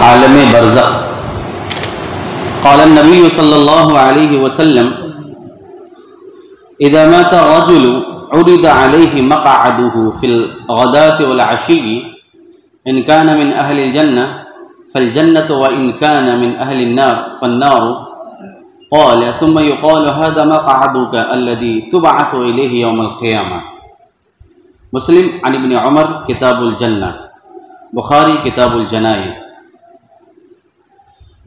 عالم برزخ۔ قال النبی صلی اللہ علیہ وسلم اذا مات الرجل عرض عليه مقعده في الغداة والعشي ان كان من اهل الجنة فالجنة وان كان من اهل النار فالنار قال ثم يقال هذا مقعدك الذي تبعث اليه يوم القيامة۔ مسلم عن ابن عمر کتاب الجنہ، بخاری کتاب الجنائز۔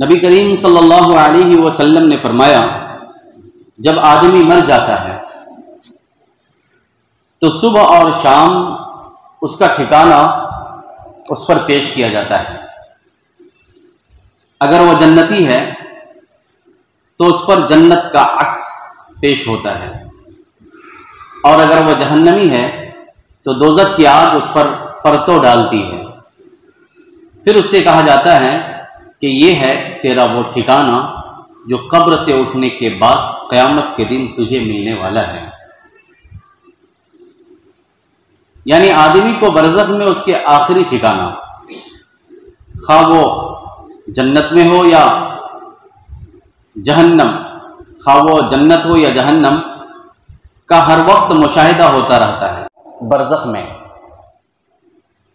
نبی کریم صلی اللہ علیہ وسلم نے فرمایا جب آدمی مر جاتا ہے تو صبح اور شام اس کا ٹھکانہ اس پر پیش کیا جاتا ہے۔ اگر وہ جنتی ہے تو اس پر جنت کا عکس پیش ہوتا ہے، اور اگر وہ جہنمی ہے تو دوزخ کی آگ اس پر پرتو ڈالتی ہے۔ پھر اس سے کہا جاتا ہے کہ یہ ہے تیرا وہ ٹھکانہ جو قبر سے اٹھنے کے بعد قیامت کے دن تجھے ملنے والا ہے۔ یعنی آدمی کو برزخ میں اس کے آخری ٹھکانہ، خواہ وہ جنت میں ہو یا جہنم، خواہ وہ جنت ہو یا جہنم کا ہر وقت مشاہدہ ہوتا رہتا ہے برزخ میں،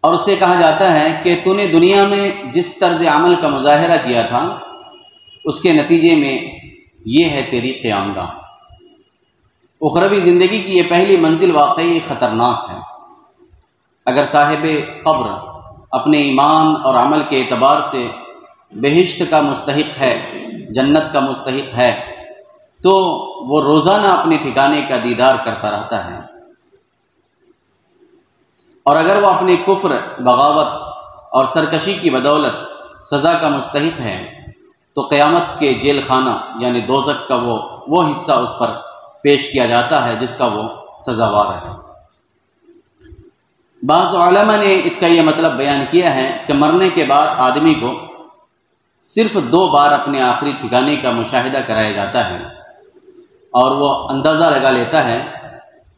اور اسے کہا جاتا ہے کہ تو نے دنیا میں جس طرز عمل کا مظاہرہ کیا تھا اس کے نتیجے میں یہ ہے تیری قیامگاہ۔ اخروی زندگی کی یہ پہلی منزل واقعی خطرناک ہے۔ اگر صاحب قبر اپنے ایمان اور عمل کے اعتبار سے بہشت کا مستحق ہے، جنت کا مستحق ہے، تو وہ روزانہ اپنے ٹھکانے کا دیدار کرتا رہتا ہے، اور اگر وہ اپنے کفر، بغاوت اور سرکشی کی بدولت سزا کا مستحق ہے تو قیامت کے جیل خانہ یعنی دوزخ کا وہ حصہ اس پر پیش کیا جاتا ہے جس کا وہ سزاوار ہے۔ بعض علماء نے اس کا یہ مطلب بیان کیا ہے کہ مرنے کے بعد آدمی کو صرف 2 بار اپنے آخری ٹھکانے کا مشاہدہ کرایا جاتا ہے، اور وہ اندازہ لگا لیتا ہے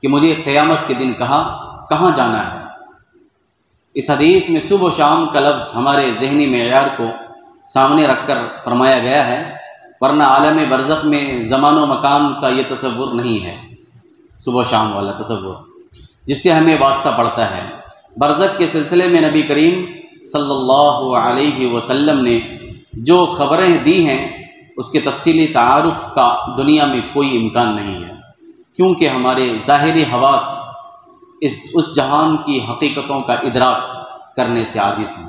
کہ مجھے قیامت کے دن کہاں جانا ہے۔ اس حدیث میں صبح و شام کا لفظ ہمارے ذہنی معیار کو سامنے رکھ کر فرمایا گیا ہے، ورنہ عالم برزخ میں زمان و مکان کا یہ تصور نہیں ہے، صبح و شام والا تصور جس سے ہمیں واسطہ پڑتا ہے۔ برزخ کے سلسلے میں نبی کریم صلی اللہ علیہ وسلم نے جو خبریں دی ہیں اس کے تفصیلی تعارف کا دنیا میں کوئی امکان نہیں ہے، کیونکہ ہمارے ظاہری حواس اس جہان کی حقیقتوں کا ادراک کرنے سے عاجز ہیں۔